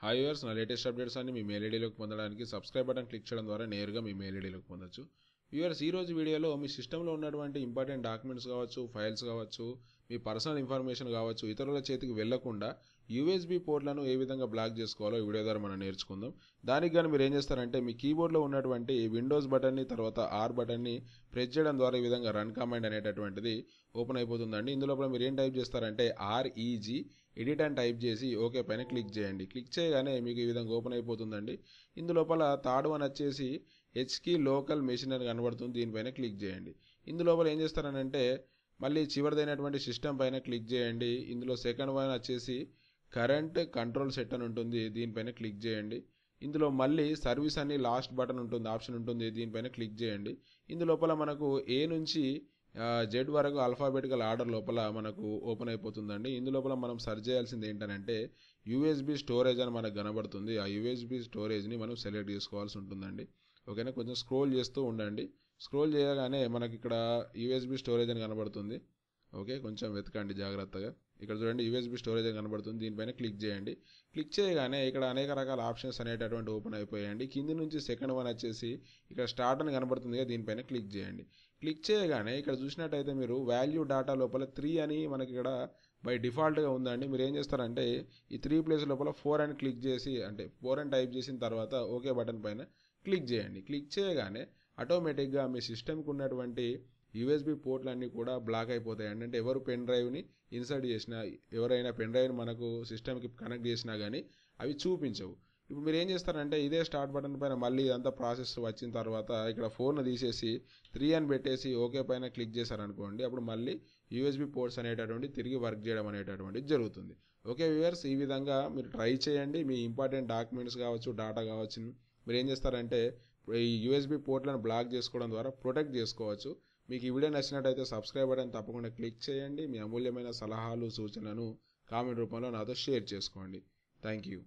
Hi viewers, నా latest updates అన్ని మీ mail ఐడీలోకి పొందడానికి సబ్స్క్రైబ్ బటన్ క్లిక్ చేయడం ద్వారా నేరుగా మీ మెయిల్ ఐడీలోకి పొందొచ్చు. వ్యూవర్స్, ఈ రోజు వీడియోలో మీ సిస్టంలో ఉన్నటువంటి ఇంపార్టెంట్ డాక్యుమెంట్స్ కావచ్చు, ఫైల్స్ కావచ్చు, మీ పర్సనల్ ఇన్ఫర్మేషన్ కావచ్చు, ఇతరుల చేతికి వెళ్లకుండా యూఎస్బీ పోర్ట్లను ఏ విధంగా బ్లాక్ చేసుకోవాలో ఈ వీడియో ద్వారా మనం నేర్చుకుందాం. దానికి గాను మీరు ఏం చేస్తారంటే మీ కీబోర్డ్లో ఉన్నటువంటి విండోస్ బటన్ని తర్వాత ఆర్ బటన్ని ప్రెస్ చేయడం ద్వారా ఈ విధంగా రన్ కమాండ్ అనేటటువంటిది ఓపెన్ అయిపోతుందండి. ఇందులో మీరు ఏం టైప్ చేస్తారంటే REG ఎడిట్ అని టైప్ చేసి ఓకే పైన క్లిక్ చేయండి. క్లిక్ చేయగానే మీకు ఈ విధంగా ఓపెన్ అయిపోతుందండి. ఇందులోపల థర్డ్ వన్ వచ్చేసి హెచ్కీ లోకల్ మెషిన్ అని కనబడుతుంది, దీనిపైన క్లిక్ చేయండి. ఇందులోపల ఏం చేస్తారనంటే మళ్ళీ చివరిదైనటువంటి సిస్టమ్ పైన క్లిక్ చేయండి. ఇందులో సెకండ్ వన్ వచ్చేసి కరెంట్ కంట్రోల్ సెట్ అని ఉంటుంది, దీనిపైన క్లిక్ చేయండి. ఇందులో మళ్ళీ సర్వీస్ అని లాస్ట్ బటన్ ఉంటుంది, ఆప్షన్ ఉంటుంది, దీనిపైన క్లిక్ చేయండి. ఇందులోపల మనకు ఏ నుంచి జెడ్ వరకు ఆల్ఫాబెటికల్ ఆర్డర్ లోపల మనకు ఓపెన్ అయిపోతుందండి. ఇందులోపల మనం సెర్చ్ చేయాల్సింది ఏంటంటే యూఎస్బీ స్టోరేజ్ అని మనకు కనబడుతుంది. ఆ యూఎస్బీ స్టోరేజ్ని మనం సెలెక్ట్ చేసుకోవాల్సి ఉంటుందండి. ఓకేనా, కొంచెం స్క్రోల్ చేస్తూ ఉండండి. స్క్రోల్ చేయగానే మనకి ఇక్కడ యూఎస్బీ స్టోరేజ్ అని కనబడుతుంది. ఓకే, కొంచెం వెతకండి జాగ్రత్తగా. ఇక్కడ చూడండి యూఎస్బీ స్టోరేజ్ అని కనబడుతుంది, దీనిపైన క్లిక్ చేయండి. క్లిక్ చేయగానే ఇక్కడ అనేక రకాల ఆప్షన్స్ అనేటటువంటి ఓపెన్ అయిపోయాయండి. కింది నుంచి సెకండ్ వన్ వచ్చేసి ఇక్కడ స్టార్ట్ అని కనబడుతుంది కదా, దీనిపైన క్లిక్ చేయండి. క్లిక్ చేయగానే ఇక్కడ చూసినట్టయితే మీరు వాల్యూ డాటా లోపల 3 అని మనకి ఇక్కడ బై డిఫాల్ట్గా ఉందండి. మీరు ఏం చేస్తారంటే ఈ 3 ప్లేస్ లోపల 4 అని క్లిక్ చేసి అంటే 4 అని టైప్ చేసిన తర్వాత ఓకే బటన్ పైన క్లిక్ చేయండి. క్లిక్ చేయగానే ఆటోమేటిక్గా మీ సిస్టమ్కి ఉన్నటువంటి యూఎస్బీ పోర్ట్లన్నీ కూడా బ్లాక్ అయిపోతాయండి. అంటే ఎవరు పెన్ డ్రైవ్ని ఇన్సర్ట్ చేసినా, ఎవరైనా పెన్ డ్రైవ్ని మనకు సిస్టమ్కి కనెక్ట్ చేసినా కానీ అవి చూపించవు. ఇప్పుడు మీరు ఏం చేస్తారంటే ఇదే స్టార్ట్ బటన్ పైన మళ్ళీ ఇదంతా ప్రాసెస్ వచ్చిన తర్వాత ఇక్కడ ఫోన్ తీసేసి 3 అని పెట్టేసి ఓకే పైన క్లిక్ చేశారనుకోండి, అప్పుడు మళ్ళీ యూఎస్బీ పోర్ట్స్ అనేటటువంటి తిరిగి వర్క్ చేయడం అనేటటువంటిది జరుగుతుంది. ఓకే వ్యూవర్స్, ఈ విధంగా మీరు ట్రై చేయండి. మీ ఇంపార్టెంట్ డాక్యుమెంట్స్ కావచ్చు, డేటా కావచ్చు, మీరు ఏం చేస్తారంటే ఈ యూఎస్బీ పోర్ట్లను బ్లాక్ చేసుకోవడం ద్వారా ప్రొటెక్ట్ చేసుకోవచ్చు. మీకు ఈ వీడియో నచ్చినట్టయితే సబ్స్క్రైబ్ బటన్ తప్పకుండా క్లిక్ చేయండి. మీ అమూల్యమైన సలహాలు, సూచనలను కామెంట్ రూపంలో నాతో షేర్ చేసుకోండి. Thank you.